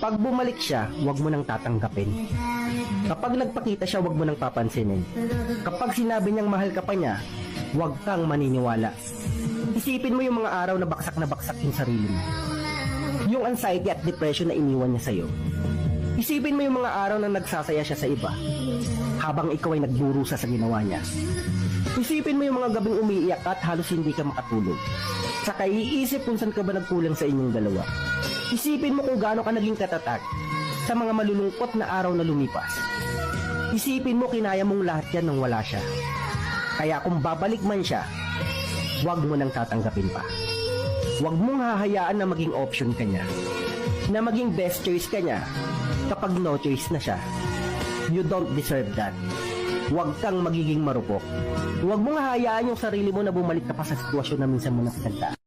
Pag bumalik siya, huwag mo nang tatanggapin. Kapag nagpakita siya, huwag mo nang papansinin. Kapag sinabi niyang mahal ka pa niya, huwag kang maniniwala. Isipin mo yung mga araw na baksak yung sarili mo. Yung anxiety at depression na iniwan niya sa'yo. Isipin mo yung mga araw na nagsasaya siya sa iba, habang ikaw ay nagburusa sa ginawa niya. Isipin mo yung mga gabing umiiyak at halos hindi ka makatulog. Saka iisip kung saan ka ba nagkulang sa inyong dalawa. Isipin mo kung gaano ka naging katatag sa mga malulungkot na araw na lumipas. Isipin mo kinaya mong lahat yan nang wala siya. Kaya kung babalik man siya, huwag mo nang tatanggapin pa. Huwag mong hahayaan na maging option ka niya, na maging best choice ka niya kapag no choice na siya. You don't deserve that. Huwag kang magiging marupok. Huwag mong hahayaan yung sarili mo na bumalik ka pa sa sitwasyon na minsan mo napagdaan.